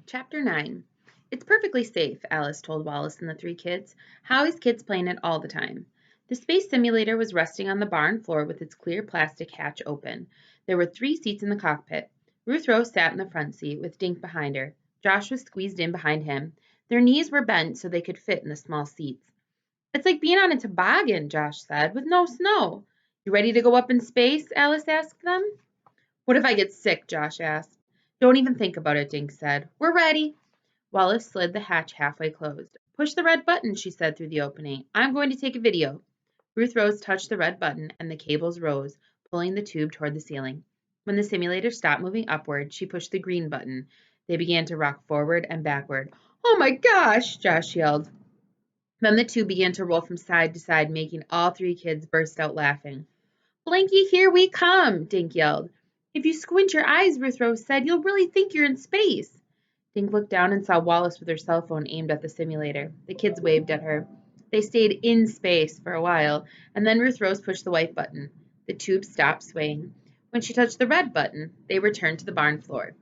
Chapter 9. It's perfectly safe, Alice told Wallace and the three kids. Howie's kids play in it all the time. The space simulator was resting on the barn floor with its clear plastic hatch open. There were 3 seats in the cockpit. Ruth Rose sat in the front seat, with Dink behind her. Josh was squeezed in behind him. Their knees were bent so they could fit in the small seats. It's like being on a toboggan, Josh said, with no snow. You ready to go up in space? Alice asked them. What if I get sick? Josh asked. Don't even think about it, Dink said. We're ready. Wallace slid the hatch halfway closed. Push the red button, she said through the opening. I'm going to take a video. Ruth Rose touched the red button and the cables rose, pulling the tube toward the ceiling. When the simulator stopped moving upward, she pushed the green button. They began to rock forward and backward. Oh my gosh, Josh yelled. Then the tube began to roll from side to side, making all 3 kids burst out laughing. Blinky, here we come, Dink yelled. If you squint your eyes, Ruth Rose said, you'll really think you're in space. Dink looked down and saw Wallace with her cell phone aimed at the simulator. The kids waved at her. They stayed in space for a while, and then Ruth Rose pushed the white button. The tube stopped swaying. When she touched the red button, they returned to the barn floor.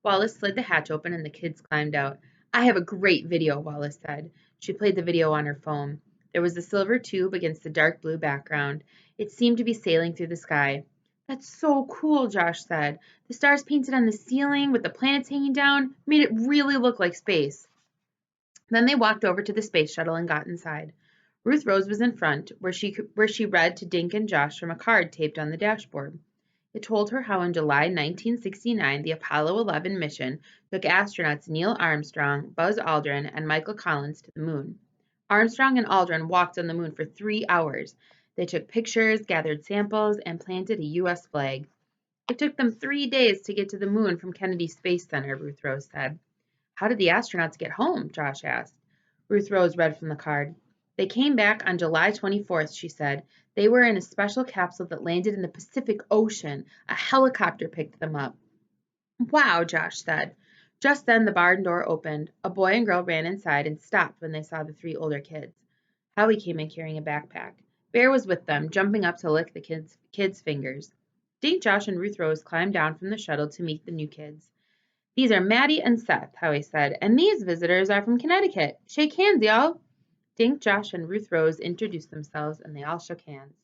Wallace slid the hatch open and the kids climbed out. I have a great video, Wallace said. She played the video on her phone. There was a silver tube against the dark blue background. It seemed to be sailing through the sky. That's so cool, Josh said. The stars painted on the ceiling with the planets hanging down made it really look like space. Then they walked over to the space shuttle and got inside. Ruth Rose was in front, where she read to Dink and Josh from a card taped on the dashboard. It told her how in July 1969 the Apollo 11 mission took astronauts Neil Armstrong, Buzz Aldrin, and Michael Collins to the moon. Armstrong and Aldrin walked on the moon for 3 hours. They took pictures, gathered samples, and planted a U.S. flag. It took them 3 days to get to the moon from Kennedy Space Center, Ruth Rose said. How did the astronauts get home? Josh asked. Ruth Rose read from the card. They came back on July 24th, she said. They were in a special capsule that landed in the Pacific Ocean. A helicopter picked them up. Wow, Josh said. Just then the barn door opened. A boy and girl ran inside and stopped when they saw the 3 older kids. Howie came in carrying a backpack. Bear was with them, jumping up to lick the kids' fingers. Dink, Josh, and Ruth Rose climbed down from the shuttle to meet the new kids. These are Maddie and Seth, Howie said, and these visitors are from Connecticut. Shake hands, y'all. Dink, Josh, and Ruth Rose introduced themselves, and they all shook hands.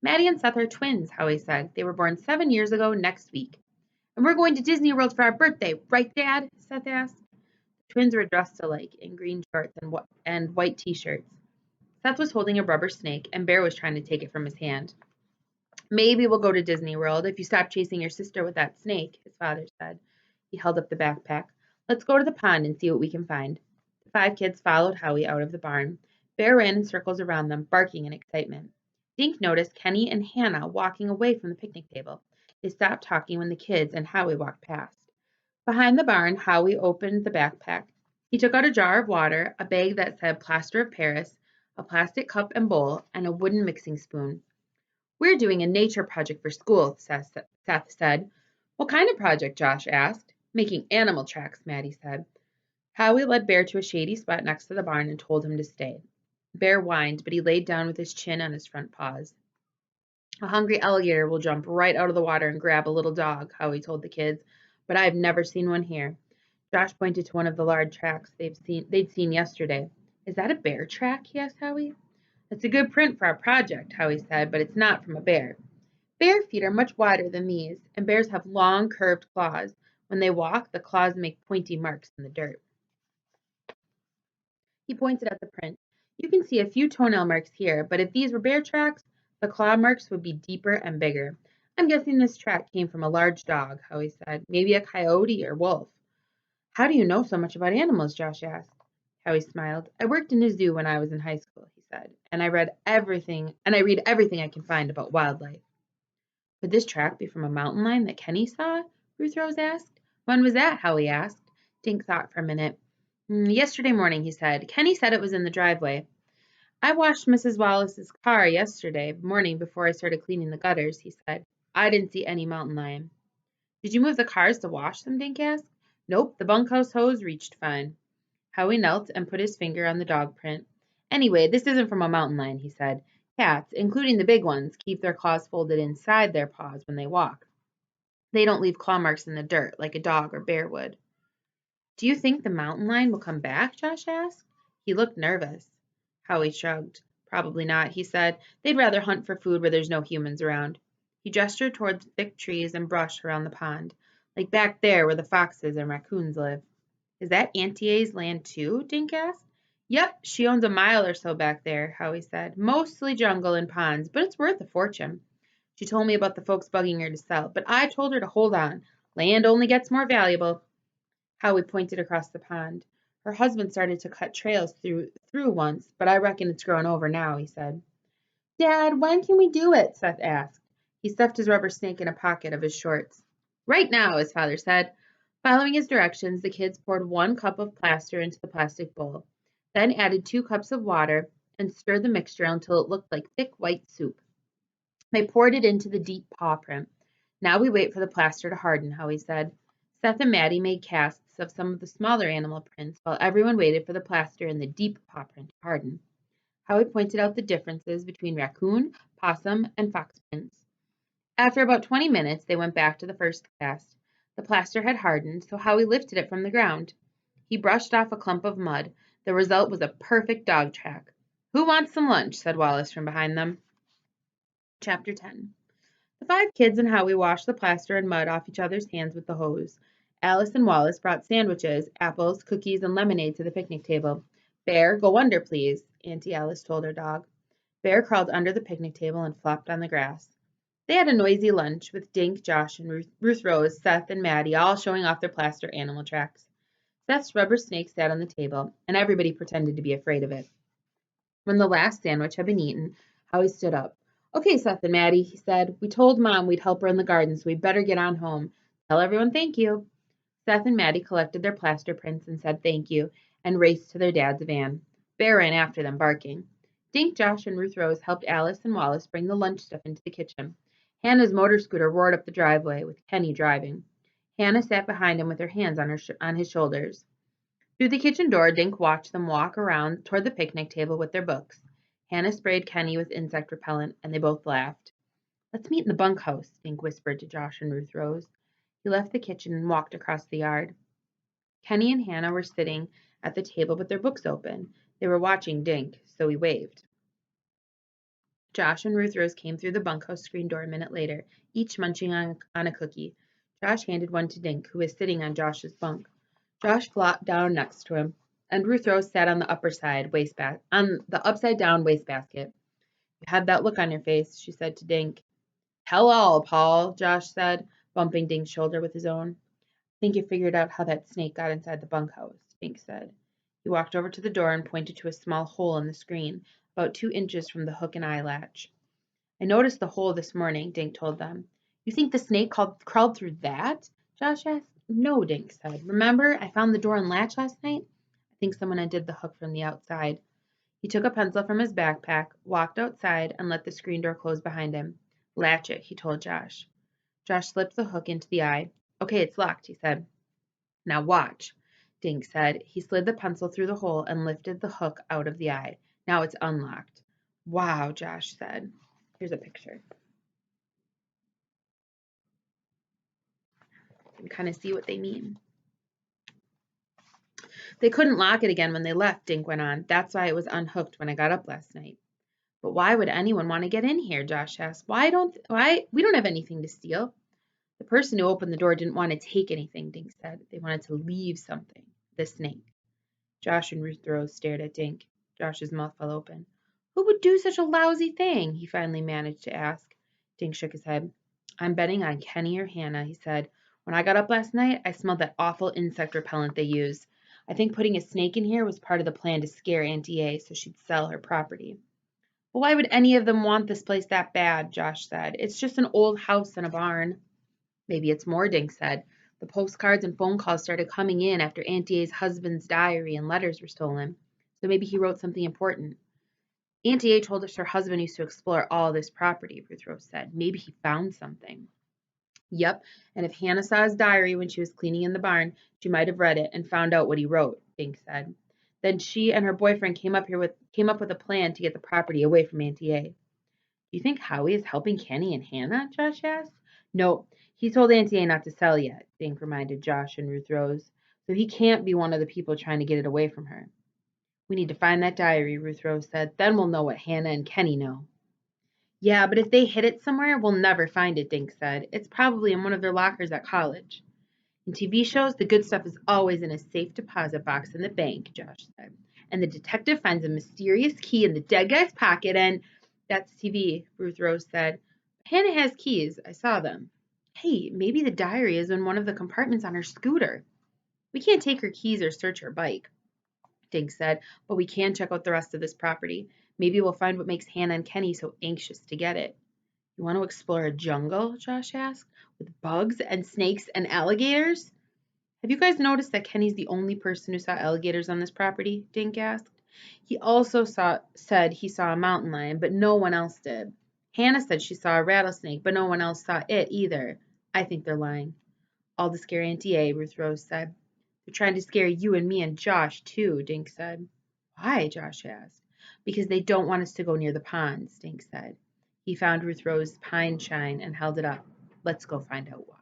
Maddie and Seth are twins, Howie said. They were born 7 years ago next week. And we're going to Disney World for our birthday, right, Dad? Seth asked. The twins were dressed alike in green shorts and white t-shirts. Seth was holding a rubber snake, and Bear was trying to take it from his hand. Maybe we'll go to Disney World if you stop chasing your sister with that snake, his father said. He held up the backpack. Let's go to the pond and see what we can find. The 5 kids followed Howie out of the barn. Bear ran in circles around them, barking in excitement. Dink noticed Kenny and Hannah walking away from the picnic table. They stopped talking when the kids and Howie walked past. Behind the barn, Howie opened the backpack. He took out a jar of water, a bag that said plaster of Paris, a plastic cup and bowl, and a wooden mixing spoon. We're doing a nature project for school, Seth said. What kind of project? Josh asked. Making animal tracks, Maddie said. Howie led Bear to a shady spot next to the barn and told him to stay. Bear whined, but he laid down with his chin on his front paws. A hungry alligator will jump right out of the water and grab a little dog, Howie told the kids, but I've never seen one here. Josh pointed to one of the large tracks they'd seen yesterday. Is that a bear track? He asked Howie. It's a good print for our project, Howie said, but it's not from a bear. Bear feet are much wider than these, and bears have long, curved claws. When they walk, the claws make pointy marks in the dirt. He pointed at the print. You can see a few toenail marks here, but if these were bear tracks, the claw marks would be deeper and bigger. I'm guessing this track came from a large dog, Howie said. Maybe a coyote or wolf. How do you know so much about animals? Josh asked. Howie smiled. I worked in a zoo when I was in high school, he said, and I read everything I can find about wildlife. Could this track be from a mountain lion that Kenny saw? Ruth Rose asked. When was that? Howie asked. Dink thought for a minute. Yesterday morning, he said. Kenny said it was in the driveway. I washed Mrs. Wallace's car yesterday morning before I started cleaning the gutters, he said. I didn't see any mountain lion. Did you move the cars to wash them? Dink asked. Nope, the bunkhouse hose reached fine. Howie knelt and put his finger on the dog print. Anyway, this isn't from a mountain lion, he said. Cats, including the big ones, keep their claws folded inside their paws when they walk. They don't leave claw marks in the dirt like a dog or bear would. Do you think the mountain lion will come back? Josh asked. He looked nervous. Howie shrugged. Probably not, he said. They'd rather hunt for food where there's no humans around. He gestured toward the thick trees and brush around the pond, like back there where the foxes and raccoons live. Is that Auntie A's land too? Dink asked. Yep, she owns a mile or so back there, Howie said. Mostly jungle and ponds, but it's worth a fortune. She told me about the folks bugging her to sell, but I told her to hold on. Land only gets more valuable. Howie pointed across the pond. Her husband started to cut trails through once, but I reckon it's grown over now, he said. Dad, when can we do it? Seth asked. He stuffed his rubber snake in a pocket of his shorts. Right now, his father said. Following his directions, the kids poured 1 cup of plaster into the plastic bowl, then added 2 cups of water and stirred the mixture until it looked like thick white soup. They poured it into the deep paw print. Now we wait for the plaster to harden, Howie said. Seth and Maddie made casts of some of the smaller animal prints while everyone waited for the plaster in the deep paw print to harden. Howie pointed out the differences between raccoon, possum, and fox prints. After about 20 minutes, they went back to the first cast. The plaster had hardened, so Howie lifted it from the ground. He brushed off a clump of mud. The result was a perfect dog track. Who wants some lunch? Said Wallace from behind them. Chapter 10. The 5 kids and Howie washed the plaster and mud off each other's hands with the hose. Alice and Wallace brought sandwiches, apples, cookies, and lemonade to the picnic table. Bear, go under, please, Auntie Alice told her dog. Bear crawled under the picnic table and flopped on the grass. They had a noisy lunch with Dink, Josh, and Ruth Rose, Seth, and Maddie all showing off their plaster animal tracks. Seth's rubber snake sat on the table, and everybody pretended to be afraid of it. When the last sandwich had been eaten, Howie stood up. Okay, Seth and Maddie, he said. We told Mom we'd help her in the garden, so we better get on home. Tell everyone thank you. Seth and Maddie collected their plaster prints and said thank you and raced to their dad's van. Bear ran after them, barking. Dink, Josh, and Ruth Rose helped Alice and Wallace bring the lunch stuff into the kitchen. Hannah's motor scooter roared up the driveway, with Kenny driving. Hannah sat behind him with her hands on his shoulders. Through the kitchen door, Dink watched them walk around toward the picnic table with their books. Hannah sprayed Kenny with insect repellent, and they both laughed. Let's meet in the bunkhouse, Dink whispered to Josh and Ruth Rose. He left the kitchen and walked across the yard. Kenny and Hannah were sitting at the table with their books open. They were watching Dink, so he waved. Josh and Ruth Rose came through the bunkhouse screen door a minute later, each munching on a cookie. Josh handed one to Dink, who was sitting on Josh's bunk. Josh flopped down next to him, and Ruth Rose sat on the on the upside down wastebasket. You had that look on your face, she said to Dink. Tell all, Paul, Josh said, bumping Dink's shoulder with his own. I think you figured out how that snake got inside the bunkhouse, Dink said. He walked over to the door and pointed to a small hole in the screen, about 2 inches from the hook and eye latch. I noticed the hole this morning, Dink told them. You think the snake crawled through that? Josh asked. No, Dink said. Remember, I found the door and latch last night? I think someone undid the hook from the outside. He took a pencil from his backpack, walked outside, and let the screen door close behind him. Latch it, he told Josh. Josh slipped the hook into the eye. Okay, it's locked, he said. Now watch, Dink said. He slid the pencil through the hole and lifted the hook out of the eye. Now it's unlocked. Wow, Josh said. Here's a picture. You can kind of see what they mean. They couldn't lock it again when they left, Dink went on. That's why it was unhooked when I got up last night. But why would anyone want to get in here? Josh asked. Why we don't have anything to steal. The person who opened the door didn't want to take anything, Dink said. They wanted to leave something. The snake. Josh and Ruth Rose stared at Dink. Josh's mouth fell open. Who would do such a lousy thing? He finally managed to ask. Dink shook his head. I'm betting on Kenny or Hannah, he said. When I got up last night, I smelled that awful insect repellent they use. I think putting a snake in here was part of the plan to scare Auntie A so she'd sell her property. Well, why would any of them want this place that bad? Josh said. It's just an old house and a barn. Maybe it's more, Dink said. The postcards and phone calls started coming in after Auntie A's husband's diary and letters were stolen. So maybe he wrote something important. Auntie A told us her husband used to explore all this property, Ruth Rose said. Maybe he found something. Yep, and if Hannah saw his diary when she was cleaning in the barn, she might have read it and found out what he wrote, Dink said. Then she and her boyfriend came up with a plan to get the property away from Auntie A. Do you think Howie is helping Kenny and Hannah? Josh asked. No, he told Auntie A not to sell yet, Dink reminded Josh and Ruth Rose. so he can't be one of the people trying to get it away from her. We need to find that diary, Ruth Rose said. Then we'll know what Hannah and Kenny know. Yeah, but if they hid it somewhere, we'll never find it, Dink said. It's probably in one of their lockers at college. In TV shows, the good stuff is always in a safe deposit box in the bank, Josh said. And the detective finds a mysterious key in the dead guy's pocket and that's TV, Ruth Rose said. Hannah has keys. I saw them. Hey, maybe the diary is in one of the compartments on her scooter. We can't take her keys or search her bike, Dink said, but we can check out the rest of this property. Maybe we'll find what makes Hannah and Kenny so anxious to get it. You want to explore a jungle? Josh asked, with bugs and snakes and alligators? Have you guys noticed that Kenny's the only person who saw alligators on this property? Dink asked. He also said he saw a mountain lion, but no one else did. Hannah said she saw a rattlesnake, but no one else saw it either. I think they're lying. All to scare Auntie A, Ruth Rose said. They're trying to scare you and me and Josh, too, Dink said. Why? Josh asked. Because they don't want us to go near the ponds, Dink said. He found Ruth Rose's pine shine and held it up. Let's go find out why.